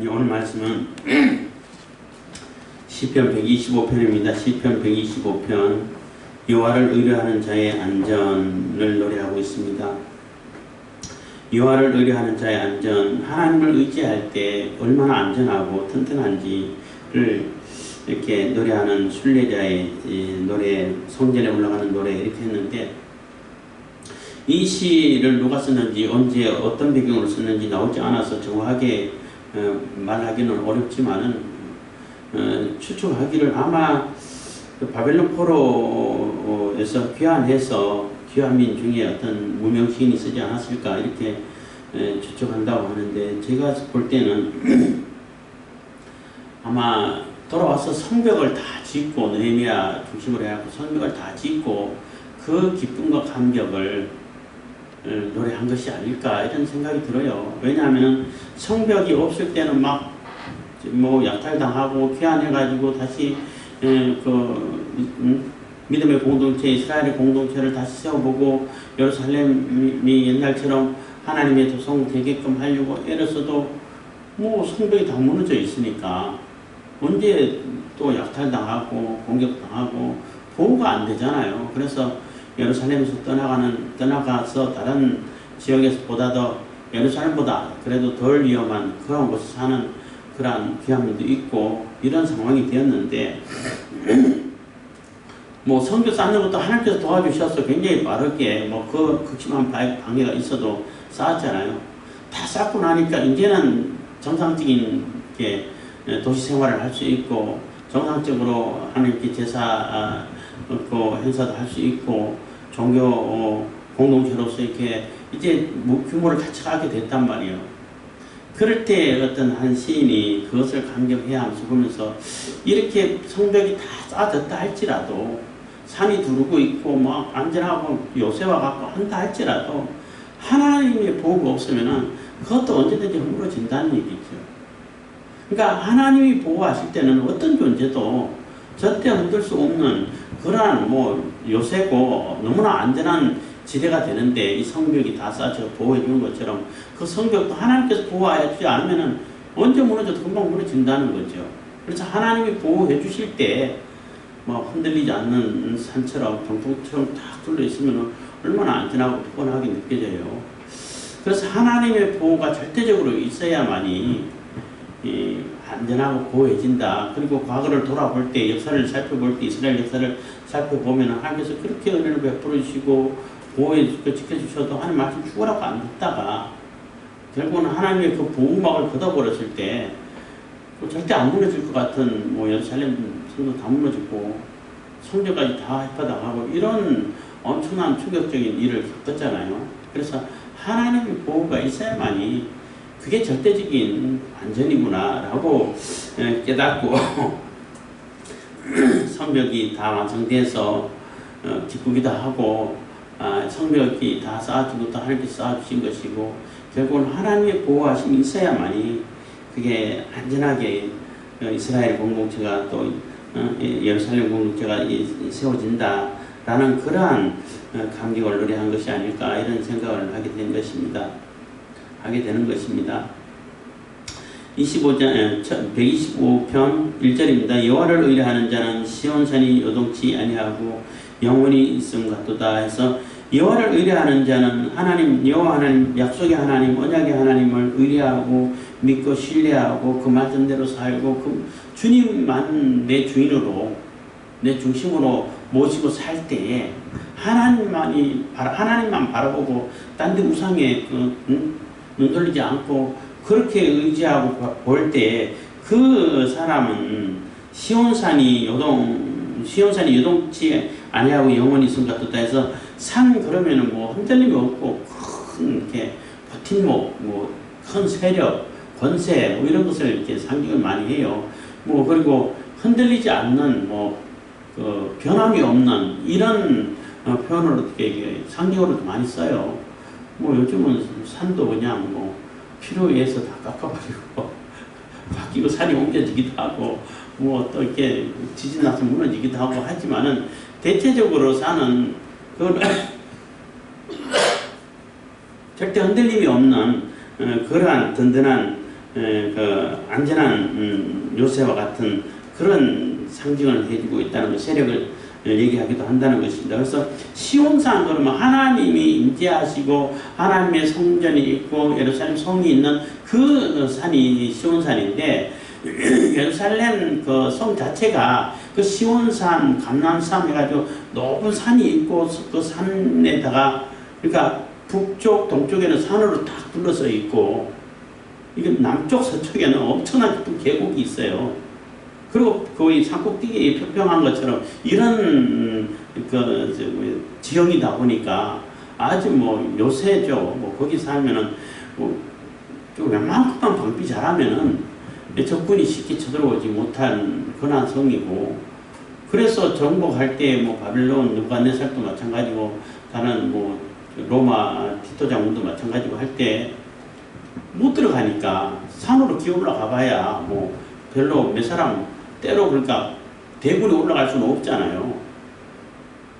오늘 말씀은 시편 125편입니다. 시편 125편 여호와를 의뢰하는 자의 안전을 노래하고 있습니다. 여호와를 의뢰하는 자의 안전, 하나님을 의지할 때 얼마나 안전하고 튼튼한지를 이렇게 노래하는 순례자의 노래, 성전에 올라가는 노래 이렇게 했는데, 이 시를 누가 썼는지 언제 어떤 배경으로 썼는지 나오지 않아서 정확하게 말하기는 어렵지만은 추측하기를 아마 바벨론 포로에서 귀환해서 귀환민 중에 어떤 무명 시인이 쓰지 않았을까 이렇게 추측한다고 하는데, 제가 볼 때는 아마 돌아와서 성벽을 다 짓고, 느헤미야 중심으로 해갖고 성벽을 다 짓고 그 기쁨과 감격을 노래한 것이 아닐까 이런 생각이 들어요. 왜냐하면 성벽이 없을 때는 막 뭐 약탈당하고 귀환해가지고 다시 믿음의 공동체, 이스라엘의 공동체를 다시 세워보고 예루살렘이 옛날처럼 하나님의 도성 되게끔 하려고 애써도 뭐 성벽이 다 무너져 있으니까 언제 또 약탈당하고 공격당하고 보호가 안 되잖아요. 그래서 예루살렘에서 떠나가서 다른 지역에서 보다 더 예루살렘보다 그래도 덜 위험한 그런 곳에 사는 그러한 귀환민도 있고 이런 상황이 되었는데, 뭐 성교 쌓는 것도 하나님께서 도와주셔서 굉장히 빠르게 뭐 그 극심한 방해가 있어도 쌓았잖아요. 다 쌓고 나니까 이제는 정상적인 게 도시 생활을 할 수 있고, 정상적으로 하나님께 제사 행사도 할 수 있고, 종교 공동체로서 이렇게 이제 규모를 같이 가게 됐단 말이에요. 그럴 때 어떤 한 시인이 그것을 감격해야 하면서 보면서, 이렇게 성벽이 다 쌓아졌다 할지라도, 산이 두르고 있고 막 안전하고 요새와 같고 한다 할지라도 하나님의 보호가 없으면은 그것도 언제든지 허물어진다는 얘기죠. 그러니까 하나님이 보호하실 때는 어떤 존재도 절대 흔들 수 없는 그러한 뭐 요새고 너무나 안전한 지대가 되는데, 이 성벽이 다 쌓아서 보호해 주는 것처럼 그 성벽도 하나님께서 보호해 주지 않으면 언제 무너져도 금방 무너진다는 거죠. 그래서 하나님이 보호해 주실 때 뭐 흔들리지 않는 산처럼 병풍처럼 딱 둘러 있으면 얼마나 안전하고 피곤하게 느껴져요. 그래서 하나님의 보호가 절대적으로 있어야만이 안전하고 보호해진다. 그리고 과거를 돌아볼 때, 역사를 살펴볼 때, 이스라엘 역사를 살펴보면 하나님께서 그렇게 은혜를 베풀어 주시고 보호해 주시고 지켜주셔도 하나님 말씀 죽으라고 안 듣다가 결국은 하나님의 그 보호막을 걷어버렸을 때 절대 안 무너질 것 같은 뭐 예루살렘 성도 다 무너지고 성전까지 다 해파당하고 이런 엄청난 충격적인 일을 겪었잖아요. 그래서 하나님의 보호가 있어야만이 그게 절대적인 안전이구나 라고 깨닫고 성벽이 다 완성돼서 기쁘기도 하고, 성벽이 다 쌓아진 것도 하나님께서 쌓아주신 것이고, 결국은 하나님의 보호하심이 있어야만이 그게 안전하게 이스라엘 공동체가 또 예루살렘 공동체가 세워진다라는 그러한 감격을 노래한 것이 아닐까 이런 생각을 하게 되는 것입니다. 125편 1절입니다. 여호와를 의뢰하는 자는 시온산이 요동치 아니하고 영원히 있음 같도다 해서, 여호와를 의뢰하는 자는 하나님, 여호와 하나님, 약속의 하나님, 언약의 하나님을 의뢰하고 믿고 신뢰하고 그 말씀대로 살고 그 주님만 내 주인으로, 내 중심으로 모시고 살 때에 하나님만 바라보고 딴 데 우상에 눈 돌리지 않고 그렇게 의지하고 볼 때 그 사람은 시온산이 요동치 아니하고 영원히 있음 같다 해서, 산 그러면은 뭐 흔들림이 없고 큰 이렇게 버팀목, 뭐 큰 세력, 권세 뭐 이런 것을 이렇게 상징을 많이 해요. 뭐 그리고 흔들리지 않는 뭐 변함이 없는 이런 표현으로 이렇게 상징으로도 많이 써요. 뭐 요즘은 산도 그냥 뭐 필요에 의해서 다 깎아버리고 바뀌고 산이 옮겨지기도 하고 뭐 또 이렇게 지진 나서 무너지기도 하고 하지만은, 대체적으로 산은 절대 흔들림이 없는 그러한 든든한 그 안전한 요새와 같은 그런 상징을 해주고 있다는 것, 세력을 얘기하기도 한다는 것입니다. 그래서 시온산 그러면 하나님이 임재하시고 하나님의 성전이 있고 예루살렘 성이 있는 그 산이 시온산인데, 예루살렘 그 성 자체가 그 시온산, 감람산 해가지고 높은 산이 있고 그 산에다가, 그러니까 북쪽, 동쪽에는 산으로 딱 둘러서 있고, 이게 남쪽, 서쪽에는 엄청난 깊은 계곡이 있어요. 그리고 거의 산꼭대기 평평한 것처럼 이런 그 지형이다 보니까 아주 뭐 요새죠. 뭐 거기 살면은 좀 웬만큼만 방비 잘하면은 적군이 쉽게 쳐들어오지 못한 그런 성이고, 그래서 정복할 때 뭐 바빌론, 느부갓네살도 마찬가지고 다른 뭐 로마 티토 장군도 마찬가지고 할 때 못 들어가니까 산으로 기어 올라가 봐야 뭐 별로 몇 사람 때로, 그러니까 대군이 올라갈 수는 없잖아요.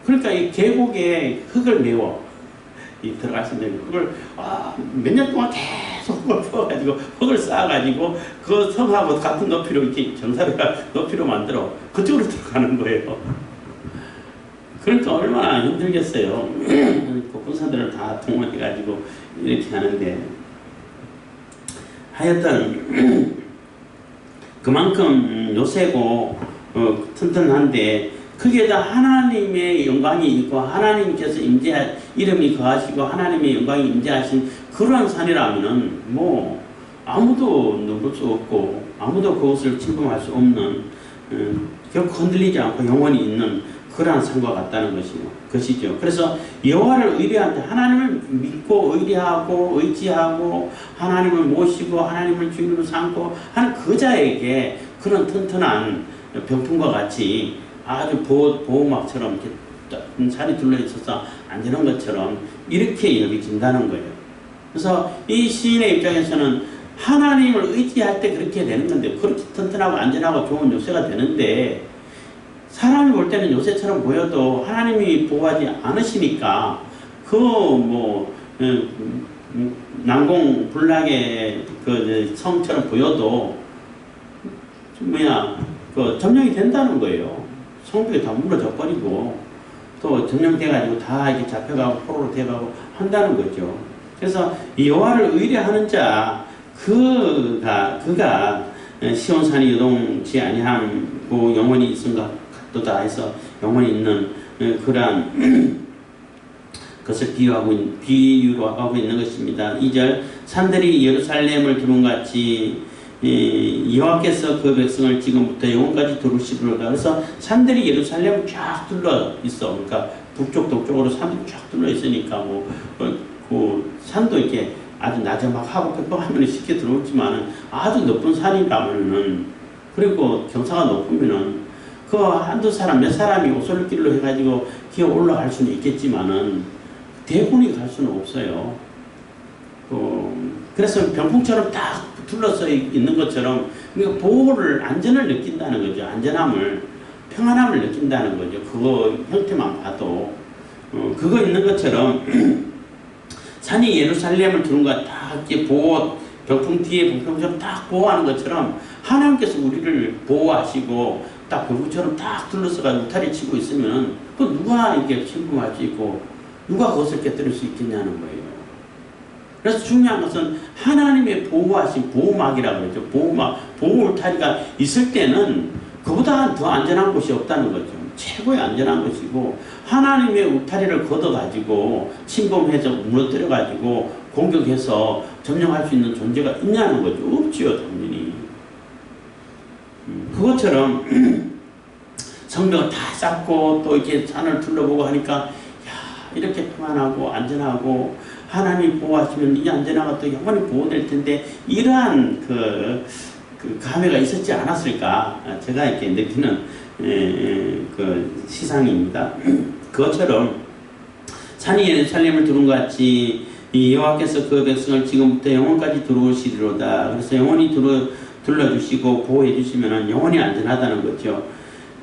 그러니까 이 계곡에 흙을 메워 들어갈 수 있는 흙을 몇 년 동안 계속 흙을 퍼가지고 흙을 쌓아가지고 그 성하고 같은 높이로 이렇게 정사가 높이로 만들어 그쪽으로 들어가는 거예요. 그러니까 얼마나 힘들겠어요. 국군사들을 다 동원해가지고 이렇게 하는데, 하여튼 그만큼 요새고 튼튼한데, 거기에다 하나님의 영광이 있고 하나님께서 이름이 거하시고 하나님의 영광이 임재하신 그러한 산이라면은 뭐 아무도 넘을 수 없고 아무도 그것을 침범할 수 없는, 결코 흔들리지 않고 영원히 있는 그러한 산과 같다는 것이죠. 그래서 여호와를 의뢰할 때 하나님을 믿고 의뢰하고 의지하고 하나님을 모시고 하나님을 주인으로 삼고 하는 그 자에게 그런 튼튼한 병풍과 같이 아주 보호막처럼 이렇게 살이 둘러있어서 안전한 것처럼 이렇게 여겨진다는 거예요. 그래서 이 시인의 입장에서는 하나님을 의지할 때 그렇게 되는 건데, 그렇게 튼튼하고 안전하고 좋은 요새가 되는데, 사람이 볼 때는 요새처럼 보여도 하나님이 보호하지 않으시니까 난공불락의 그 성처럼 보여도 점령이 된다는 거예요. 성벽이 다 무너져 버리고 또 점령돼가지고 다 이렇게 잡혀가고 포로로 돼가고 한다는 거죠. 그래서 여호와를 의뢰하는 자 그가 시온산이 요동치 아니함고 영원히 있음과 같도다 해서 영원히 있는 그러한 것을 비유로 하고 있는 것입니다. 2절, 산들이 예루살렘을 두른같이 여호와께서 그 백성을 지금부터 영원까지 두르시리로다. 그래서 산들이 예루살렘을 쫙 둘러 있어. 그러니까 북쪽 동쪽으로 산들이 쫙 둘러 있으니까 그 산도 이렇게 아주 나저막하고 빽빽하면 쉽게 들어오지만 아주 높은 산이라면은, 그리고 경사가 높으면은 그 한두 사람 몇 사람이 오솔길로 해가지고 기어 올라갈 수는 있겠지만은 대군이 갈 수는 없어요. 그래서 병풍처럼 딱 둘러서 있는 것처럼, 그러니까 보호를, 안전을 느낀다는 거죠. 안전함을, 평안함을 느낀다는 거죠. 그거 형태만 봐도. 그거 있는 것처럼 산이 예루살렘을 두른 것 딱 이렇게 병풍 뒤에 병풍처럼 딱 보호하는 것처럼 하나님께서 우리를 보호하시고 딱 병풍처럼 딱 둘러서가지고 울타리 치고 있으면 그 누가 이렇게 침범할 수 있고 누가 그것을 깨뜨릴 수 있겠냐는 거예요. 그래서 중요한 것은 하나님의 보호하신 보호막이라고 그러죠. 보호 울타리가 있을 때는 그보다 더 안전한 곳이 없다는 거죠. 최고의 안전한 것이고, 하나님의 울타리를 걷어가지고 침범해서 무너뜨려가지고 공격해서 점령할 수 있는 존재가 있냐는 거죠. 없지요, 당연히. 그것처럼 성벽을 다 쌓고 또 이렇게 산을 둘러보고 하니까 이렇게 평안하고 안전하고 하나님 보호하시면 이 안전한 것도 영원히 보호될 텐데, 이러한 그 감회가 있었지 않았을까, 제가 이렇게 느끼는 그 시상입니다. 그것처럼 산이 예루살렘을 두른 것 같이 이 여호와께서 그 백성을 지금부터 영원까지 두르시리로다. 그래서 영원히 둘러주시고 보호해 주시면 영원히 안전하다는 거죠.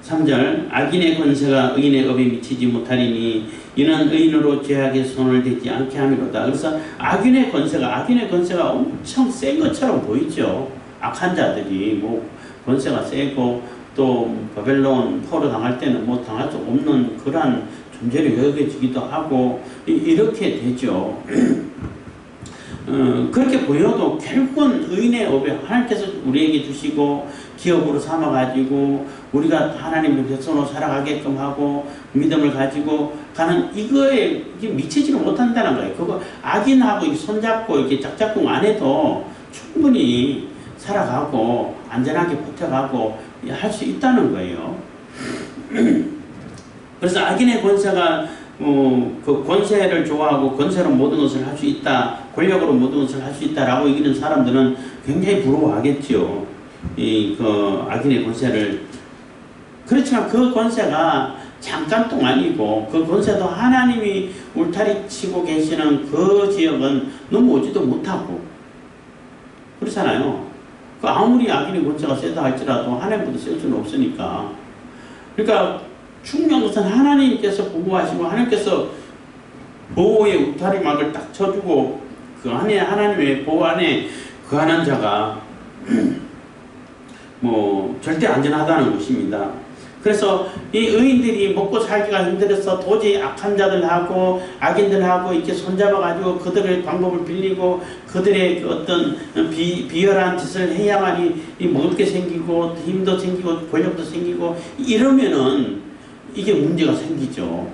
3절 악인의 권세가 의인의 업에 미치지 못하리니 이는 의인으로 죄악의 손을 대지 않게 함이로다. 그래서 악인의 권세가 엄청 센 것처럼 보이죠. 악한 자들이 뭐 권세가 세고 또 바벨론 포로 당할 때는 뭐 당할 수 없는 그러한 존재로 여겨지기도 하고 이렇게 되죠. 그렇게 보여도 결국은 의인의 업에 하나님께서 우리에게 주시고 기업으로 삼아가지고 우리가 하나님의 백성으로 살아가게끔 하고 믿음을 가지고 가는 이거에 미치지를 못한다는 거예요. 그거 악인하고 손잡고 이렇게 짝짝꿍 안 해도 충분히 살아가고 안전하게 버텨가고 할 수 있다는 거예요. 그래서 악인의 권세가 그 권세를 좋아하고 권세로 모든 것을 할 수 있다, 권력으로 모든 것을 할 수 있다라고 이기는 사람들은 굉장히 부러워하겠죠. 그 악인의 권세를. 그렇지만 그 권세가 잠깐 동안이고 그 권세도 하나님이 울타리 치고 계시는 그 지역은 넘어오지도 못하고 그렇잖아요. 그 아무리 악인의 권세가 세다 할지라도 하나님보다 쓸 수는 없으니까. 그러니까 중요한 것은 하나님께서 보호하시고 하나님께서 보호의 울타리막을 딱 쳐주고 그 안에 하나님의 보호 안에 거하는 자가 뭐 절대 안전하다는 것입니다. 그래서 이 의인들이 먹고 살기가 힘들어서 도저히 악한 자들하고 악인들하고 이렇게 손잡아가지고 그들의 방법을 빌리고 그들의 그 어떤 비열한 짓을 해야만이 먹을 게 생기고 힘도 생기고 권력도 생기고 이러면은 이게 문제가 생기죠.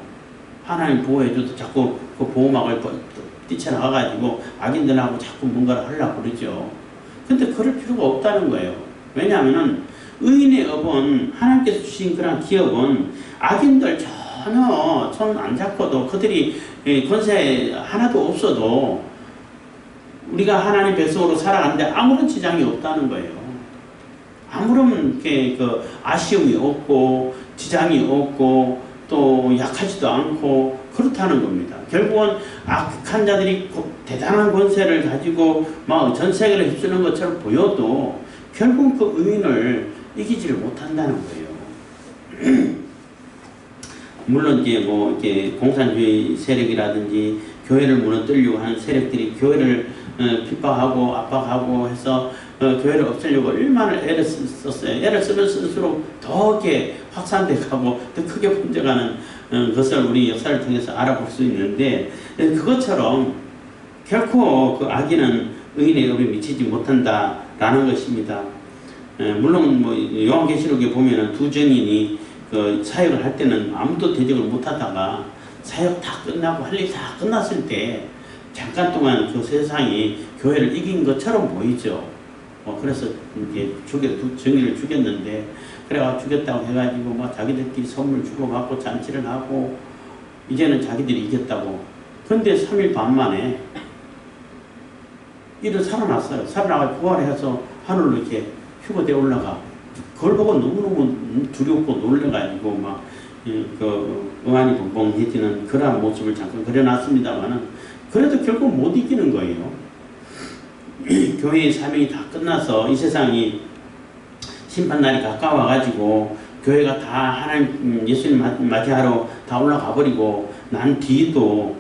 하나님 보호해줘도 자꾸 그 보호막을 뛰쳐나가가지고 악인들하고 자꾸 뭔가를 하려고 그러죠. 근데 그럴 필요가 없다는 거예요. 왜냐하면은 의인의 업은 하나님께서 주신 그런 기업은 악인들 전혀 손 안 잡고도 그들이 권세 하나도 없어도 우리가 하나님 백성으로 살아가는데 아무런 지장이 없다는 거예요. 아무런 그 아쉬움이 없고 지장이 없고 또 약하지도 않고 그렇다는 겁니다. 결국은 악한 자들이 대단한 권세를 가지고 막 전 세계를 휩쓰는 것처럼 보여도 결국 그 의인을 이기지를 못한다는 거예요. 물론 이제 뭐 이렇게 공산주의 세력이라든지 교회를 무너뜨리려고 하는 세력들이 교회를 핍박하고 압박하고 해서 교회를 없애려고 얼마나 애를 썼어요. 애를 쓰면 쓸수록 더 이렇게 확산돼 가고 더 크게 번져가는 것을 우리 역사를 통해서 알아볼 수 있는데 그것처럼 결코 그 악인은 의인의 업에 미치지 못한다라는 것입니다. 물론 뭐 요한계시록에 보면은 두 증인이 그 사역을 할 때는 아무도 대적을 못하다가 사역 다 끝나고 할 일 다 끝났을 때 잠깐 동안 그 세상이 교회를 이긴 것처럼 보이죠. 그래서 이제 두 증인을 죽였는데 그래가 죽였다고 해가지고 막 자기들끼리 선물 주고받고 잔치를 하고 이제는 자기들이 이겼다고. 근데 3일 반 만에 이를 살아났어요. 살아나가 부활해서 하늘로 이렇게 휴거되어 올라가. 그걸 보고 너무너무 두렵고 놀래가지고 막 의안이 벙벙해지는 그러한 모습을 잠깐 그려놨습니다만은 그래도 결국 못 이기는 거예요. 교회의 사명이 다 끝나서 이 세상이 심판날이 가까워가지고 교회가 다 하나님 예수님 맞이하러 다 올라가 버리고 난 뒤도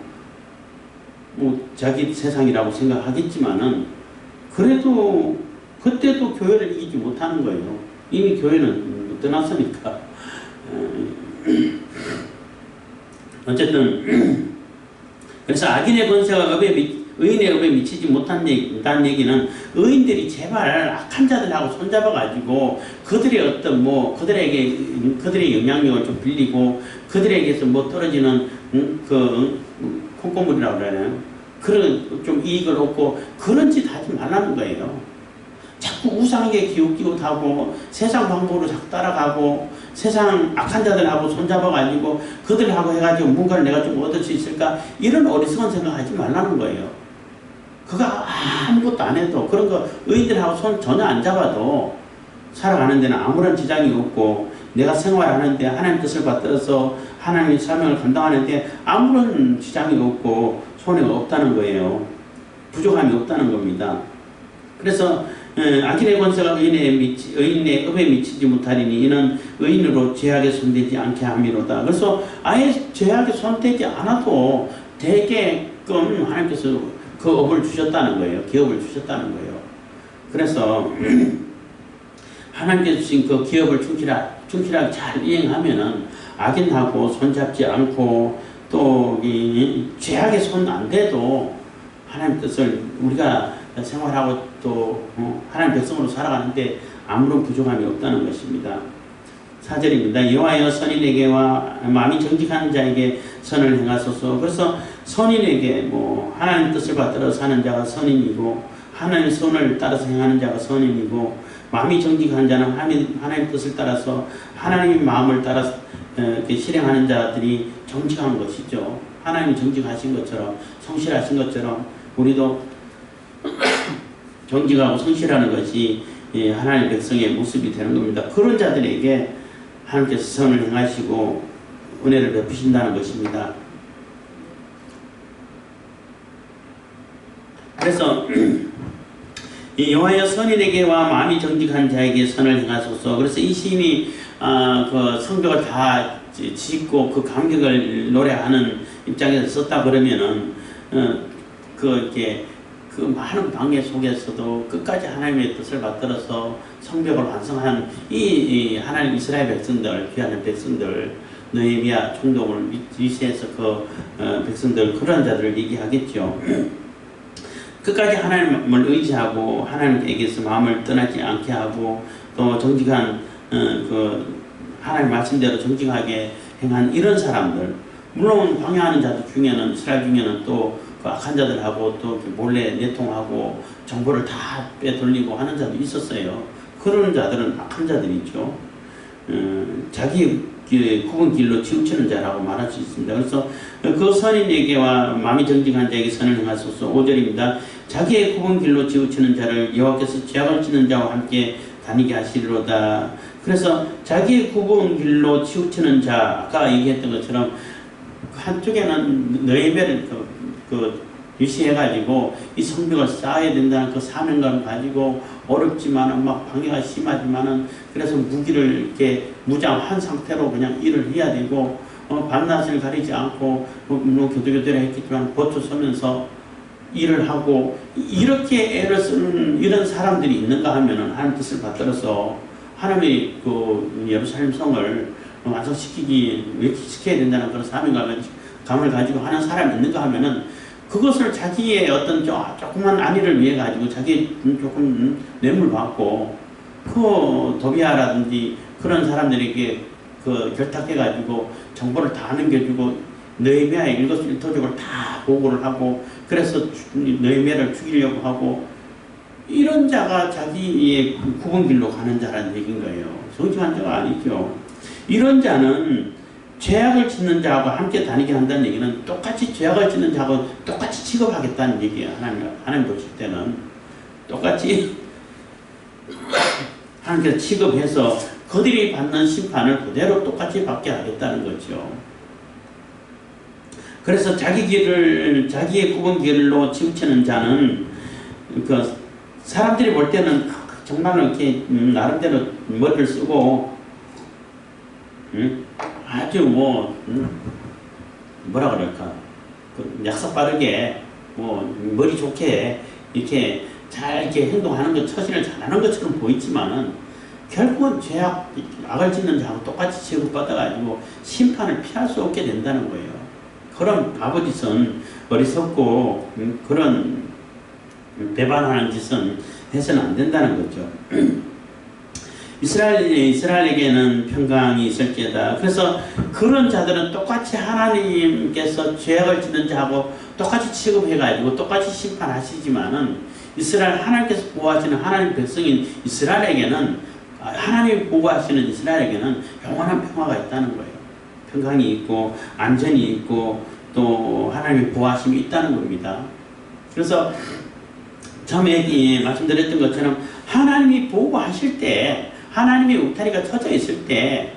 뭐 자기 세상이라고 생각하겠지만은 그래도 그때도 교회를 이기지 못하는 거예요. 이미 교회는 떠났으니까. 어쨌든 그래서 악인의 권세가 의인의 업에 미치지 못한다는 얘기는 의인들이 제발 악한 자들하고 손잡아가지고 그들의 어떤 뭐 그들의 영향력을 좀 빌리고 그들에게서 뭐 떨어지는 콩고물이라고 그러나요? 그런 좀 이익을 얻고 그런 짓 하지 말라는 거예요. 자꾸 우상에게 기웃기웃하고 세상 방법으로 자꾸 따라가고 세상 악한 자들하고 손잡아가지고 그들하고 해가지고 뭔가를 내가 좀 얻을 수 있을까 이런 어리석은 생각하지 말라는 거예요. 그거 아무것도 안 해도 그런 거 의인들하고 손 전혀 안 잡아도 살아가는 데는 아무런 지장이 없고 내가 생활하는데 하나님 뜻을 받들어서 하나님의 사명을 감당하는데 아무런 지장이 없고 손해가 없다는 거예요. 부족함이 없다는 겁니다. 그래서 악인의 권세가 의인의 업에 미치지 못하리니 이는 의인으로 죄악에 손대지 않게 함이로다. 그래서 아예 죄악에 손대지 않아도 되게끔 하나님께서 그 업을 주셨다는 거예요. 기업을 주셨다는 거예요. 그래서 하나님께서 주신 그 기업을 충실하게 잘 이행하면은 악인하고 손잡지 않고 또 이 죄악에 손 안 대도 하나님 뜻을 우리가 생활하고 또 하나님 백성으로 살아가는데 아무런 부족함이 없다는 것입니다. 4절입니다. 여호와여 선인에게와 마음이 정직한 자에게 선을 행하소서. 그래서 선인에게 하나님 뜻을 받들어 사는 자가 선인이고 하나님의 선을 따라서 행하는 자가 선인이고 마음이 정직한 자는 하나님 뜻을 따라서 하나님의 마음을 따라서 실행하는 자들이 정직한 것이죠. 하나님이 정직하신 것처럼 성실하신 것처럼 우리도 정직하고 성실하는 것이 하나님의 백성의 모습이 되는 겁니다. 그런 자들에게 하나님께서 선을 행하시고 은혜를 베푸신다는 것입니다. 그래서 이 여호와여 선인에게와 마음이 정직한 자에게 선을 행하소서. 그래서 이 시인이 그 성벽을 다 짓고 그 감격을 노래하는 입장에서 썼다 그러면은 이렇게 그 많은 방해 속에서도 끝까지 하나님의 뜻을 받들어서 성벽을 완성한 이 하나님 이스라엘 백성들, 귀한 백성들, 느헤미야 총독을 위시해서 그 백성들 그런 자들을 얘기하겠죠. 끝까지 하나님을 의지하고 하나님께서 마음을 떠나지 않게 하고 또 정직한 그 하나님 말씀대로 정직하게 행한 이런 사람들, 물론 방해하는 자들 중에는 이스라엘 중에는 또 그 악한 자들하고 또 몰래 내통하고 정보를 다 빼돌리고 하는 자도 있었어요. 그런 자들은 악한 자들이죠. 자기 굽은 길로 치우치는 자라고 말할 수 있습니다. 그래서 그 선인에게와 마음이 정직한 자에게 선을 행하소서. 5절입니다. 자기의 굽은 길로 치우치는 자를 여호와께서 죄악을 짓는 자와 함께 다니게 하시리로다. 그래서 자기의 굽은 길로 치우치는 자, 아까 얘기했던 것처럼 한쪽에는 느헤미야를 유시해가지고 이 성벽을 쌓아야 된다는 그 사명감을 가지고 어렵지만은 막 방해가 심하지만은 그래서 무기를 이렇게 무장한 상태로 그냥 일을 해야 되고 밤낮을 가리지 않고 물론 교도교대를 했겠지만 버텨서면서 일을 하고 이렇게 애를 쓰는 이런 사람들이 있는가 하면은 하나님 뜻을 받들어서 하나님의 그 예루살렘 성을 완성시켜야 된다는 그런 사명감을 가지고 하는 사람이 있는가 하면은 그것을 자기의 어떤 조그만 안위를 위해 가지고 자기 조금 뇌물 받고 그 도비아라든지 그런 사람들에게 그 결탁해 가지고 정보를 다 넘겨주고 느헤미야의 일거수일투족을 다 보고를 하고 그래서 느헤미야를 죽이려고 하고 이런 자가 자기의 굽은 길로 가는 자라는 얘기인 거예요. 정직한 자가 아니죠. 이런 자는 죄악을 짓는 자하고 함께 다니게 한다는 얘기는 똑같이 죄악을 짓는 자하고 똑같이 취급하겠다는 얘기예요. 하나님 보실 때는 똑같이 하나님께서 취급해서 그들이 받는 심판을 그대로 똑같이 받게 하겠다는 거죠. 그래서 자기의 굽은 길로 치우치는 자는 그 사람들이 볼 때는 정말로 이렇게 나름대로 머리를 쓰고 아주 뭐라 그럴까 약속 빠르게 머리 좋게 이렇게 잘 이렇게 행동하는 것 처신을 잘하는 것처럼 보이지만은 결국은 악을 짓는 자하고 똑같이 취급받아가지고 심판을 피할 수 없게 된다는 거예요. 그런 바보짓은 어리석고 그런 배반하는 짓은 해서는 안 된다는 거죠. 이스라엘에게는 평강이 있을지어다. 그래서 그런 자들은 똑같이 하나님께서 죄악을 짓는 자하고 똑같이 취급해가지고 똑같이 심판하시지만은 이스라엘 하나님께서 보호하시는 하나님 백성인 이스라엘에게는 하나님이 보호하시는 이스라엘에게는 영원한 평화가 있다는 거예요. 평강이 있고 안전이 있고 또 하나님의 보호하심이 있다는 겁니다. 그래서 처음에 말씀드렸던 것처럼 하나님이 보호하실 때 하나님의 울타리가 쳐져 있을 때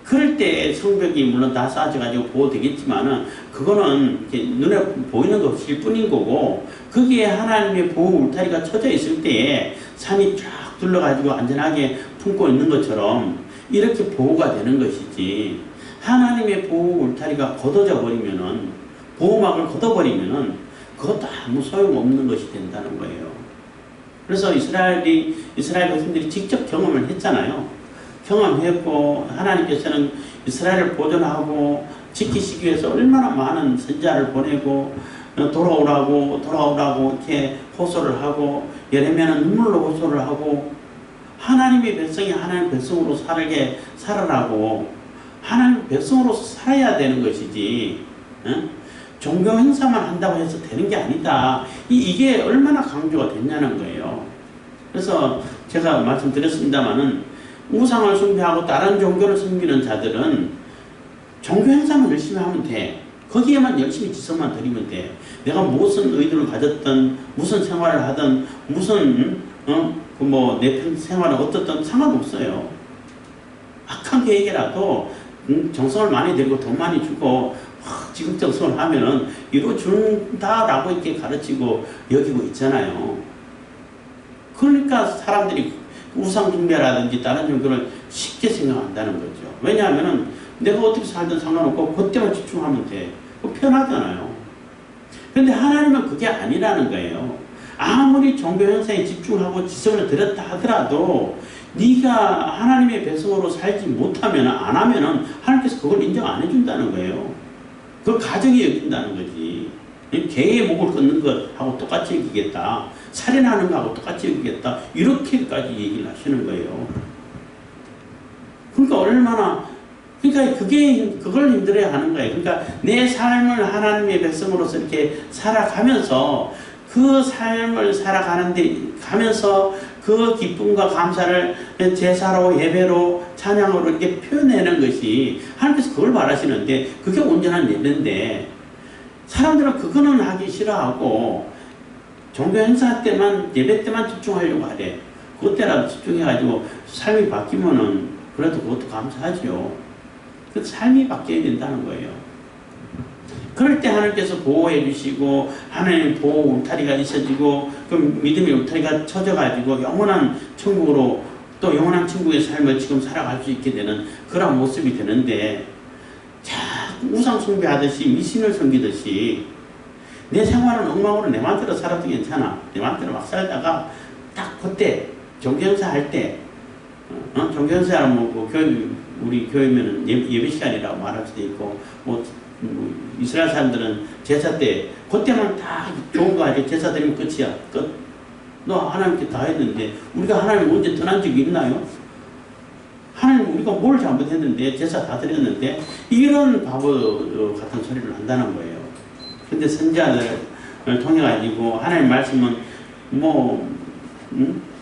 그럴 때 성벽이 물론 다 쌓아져가지고 보호되겠지만은 그 그거는 이렇게 눈에 보이는 것일 뿐인 거고, 거기에 하나님의 보호 울타리가 쳐져 있을 때에 산이 쫙 둘러가지고 안전하게 품고 있는 것처럼 이렇게 보호가 되는 것이지, 하나님의 보호 울타리가 걷어져 버리면은, 보호막을 걷어버리면은 그것도 아무 소용없는 것이 된다는 거예요. 그래서 이스라엘 백성들이 직접 경험을 했잖아요. 경험했고, 하나님께서는 이스라엘을 보존하고 지키시기 위해서 얼마나 많은 선지자를 보내고, 돌아오라고 이렇게 호소를 하고, 예레미야는 눈물로 호소를 하고, 하나님의 백성이 하나님의 백성으로 살아라고, 하나님의 백성으로서 살아야 되는 것이지, 종교 행사만 한다고 해서 되는 게 아니다. 이게 얼마나 강조가 됐냐는 거예요. 그래서 제가 말씀드렸습니다마는, 우상을 숭배하고 다른 종교를 섬기는 자들은 종교 행사만 열심히 하면 돼. 거기에만 열심히 지성만 드리면 돼. 내가 무슨 의도를 가졌든, 무슨 생활을 하든, 무슨 내 생활을 어떻든 상관없어요. 악한 계획이라도 정성을 많이 들이고 돈 많이 주고 지금 정성을 하면은 이루어준다라고 이렇게 가르치고 여기고 있잖아요. 그러니까 사람들이 우상 숭배라든지 다른 종교를 쉽게 생각한다는 거죠. 왜냐하면은 내가 어떻게 살든 상관없고 그때만 집중하면 돼. 편하잖아요. 그런데 하나님은 그게 아니라는 거예요. 아무리 종교 행사에 집중하고 지성을 들였다 하더라도 네가 하나님의 백성으로 살지 못하면, 안 하면은 하나님께서 그걸 인정 안 해준다는 거예요. 그걸 가정이 여긴다는 거지. 개의 목을 끊는 것하고 똑같이 여기겠다. 살인하는 것하고 똑같이 여기겠다. 이렇게까지 얘기를 하시는 거예요. 그러니까 그걸 힘들어야 하는 거예요. 그러니까 내 삶을 하나님의 백성으로서 이렇게 살아가면서, 그 삶을 가면서 그 기쁨과 감사를 제사로, 예배로, 찬양으로 이렇게 표현하는 것이, 하나님께서 그걸 바라시는데, 그게 온전한 예배인데, 사람들은 그거는 하기 싫어하고 종교 행사 때만, 예배 때만 집중하려고 하래. 그때라도 집중해가지고 삶이 바뀌면은 그래도 그것도 감사하죠. 그 삶이 바뀌어야 된다는 거예요. 그럴 때 하나님께서 보호해 주시고, 하나님의 보호 울타리가 있어지고, 그 믿음의 울타리가 쳐져가지고 영원한 천국으로, 또 영원한 천국의 삶을 지금 살아갈 수 있게 되는 그런 모습이 되는데, 자꾸 우상 숭배하듯이, 미신을 섬기듯이 내 생활은 엉망으로 내 맘대로 살아도 괜찮아. 내 맘대로 막 살다가 딱 그때 종교행사 할 때, 종교행사는 우리 교회면은 예배 시간이라고 말할 수도 있고, 이스라엘 사람들은 제사 때, 그때만 다 좋은 거 하지, 제사 드리면 끝이야. 끝. 너 하나님께 다 했는데, 우리가 하나님 언제 떠난 적이 있나요? 하나님 우리가 뭘 잘못했는데, 제사 다 드렸는데, 이런 바보 같은 소리를 한다는 거예요. 근데 선지자들을 통해가지고, 하나님 말씀은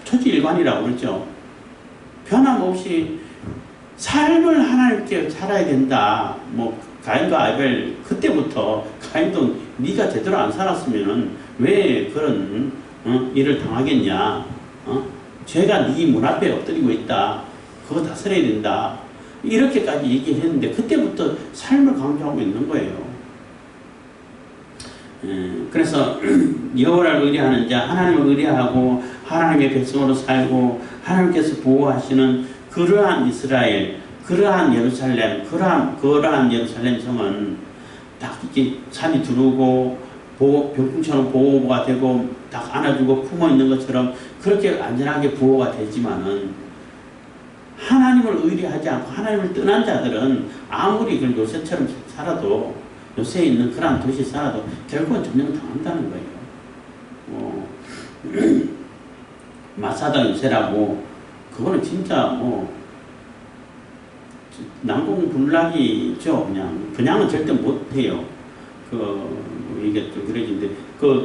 초지일관이라고 그러죠. 변함없이 삶을 하나님께 살아야 된다. 가인과 아벨, 그때부터 가인도 네가 제대로 안 살았으면은 왜 그런 일을 당하겠냐. 죄가 네 문 앞에 엎드리고 있다. 그거 다스려야 된다. 이렇게까지 얘기를 했는데, 그때부터 삶을 강조하고 있는 거예요. 그래서 여호와를 의뢰하는 자, 하나님을 의뢰하고 하나님의 백성으로 살고 하나님께서 보호하시는 그러한 이스라엘, 그러한 예루살렘, 그러한 예루살렘 성은 딱 이렇게 산이 두르고 병풍처럼 보호가 되고 딱 안아주고 품어 있는 것처럼 그렇게 안전하게 보호가 되지만은, 하나님을 의뢰하지 않고 하나님을 떠난 자들은 아무리 그 요새처럼 살아도, 요새에 있는 그러한 도시에 살아도 결국은 점령 당한다는 거예요. 마사다 요새라고, 그거는 진짜 난공불락이죠. 그냥은 절대 못해요. 이게 또 그러는데,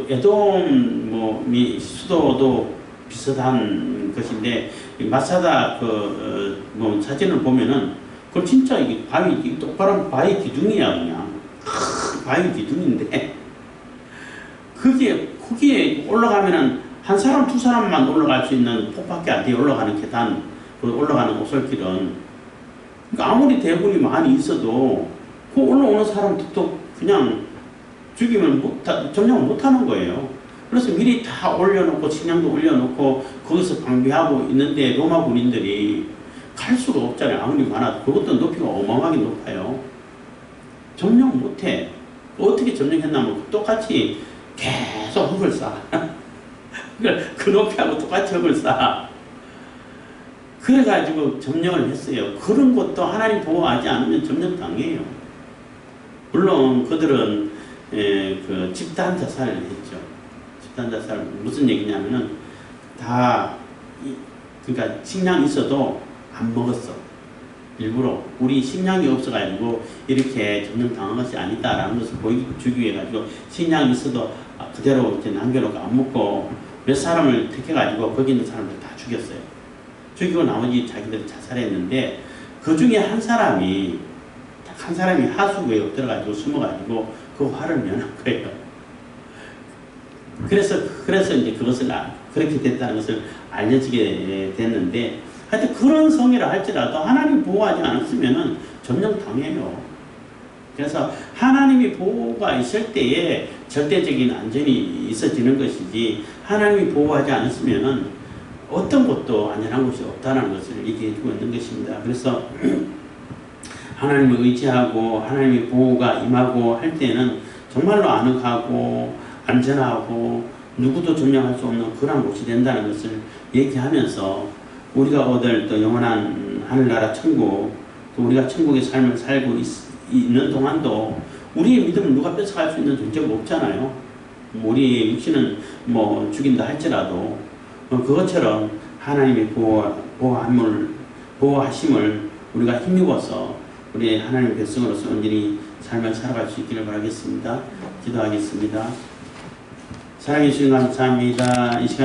에돔 수도도 비슷한 것인데, 마사다 사진을 보면은, 그걸 진짜 이게 똑바로 바위 기둥이야, 그냥. 바위 기둥인데, 거기에 올라가면은 한 사람, 두 사람만 올라갈 수 있는 폭밖에 안 돼. 올라가는 계단, 올라가는 오솔길은. 그러니까 아무리 대군이 많이 있어도, 그 올라오는 사람도 또 그냥 죽이면 점령을 못하는 거예요. 그래서 미리 다 올려놓고 식량도 올려놓고 거기서 방비하고 있는데 로마 군인들이 갈 수가 없잖아요. 아무리 많아도. 그것도 높이가 어마어마하게 높아요. 점령 못해. 어떻게 점령했냐면 똑같이 계속 흙을 쌓아. 그 높이하고 똑같이 흙을 쌓아. 그래가지고 점령을 했어요. 그런 것도 하나님 보호하지 않으면 점령당해요. 물론 그들은 그 집단 자살을 했죠. 집단 자살 무슨 얘기냐면은 다 그러니까 식량 있어도 안 먹었어. 일부러 우리 식량이 없어가지고 이렇게 점령당한 것이 아니다라는 것을 보여주기 위해 가지고 식량이 있어도 그대로 이제 남겨놓고 안 먹고 몇 사람을 택해가지고 거기 있는 사람들 다 죽였어요. 죽이고 나머지 자기들이 자살했는데 그 중에 한 사람이 하수구에 엎드려가지고 숨어가지고 그 화를 면한 거예요. 그래서 이제 그것을 그렇게 됐다는 것을 알려지게 됐는데 하여튼 그런 성의를 할지라도 하나님 보호하지 않았으면은 점령당해요. 그래서 하나님이 보호가 있을 때에 절대적인 안전이 있어지는 것이지 하나님이 보호하지 않았으면은 어떤 것도 안전한 것이 없다는 것을 얘기해주고 있는 것입니다. 그래서 하나님을 의지하고 하나님의 보호가 임하고 할 때는 정말로 아늑하고 안전하고 누구도 점령할 수 없는 그런 곳이 된다는 것을 얘기하면서 우리가 얻을 또 영원한 하늘나라 천국, 또 우리가 천국의 삶을 살고 있는 동안도 우리의 믿음을 누가 뺏어갈 수 있는 존재가 없잖아요. 우리의 육신은 뭐 죽인다 할지라도 그것처럼 하나님의 보호하심을 우리가 힘입어서 우리 하나님의 백성으로서 온전히 삶을 살아갈 수 있기를 바라겠습니다. 기도하겠습니다. 사랑해 주시는 감사합니다. 이 시간에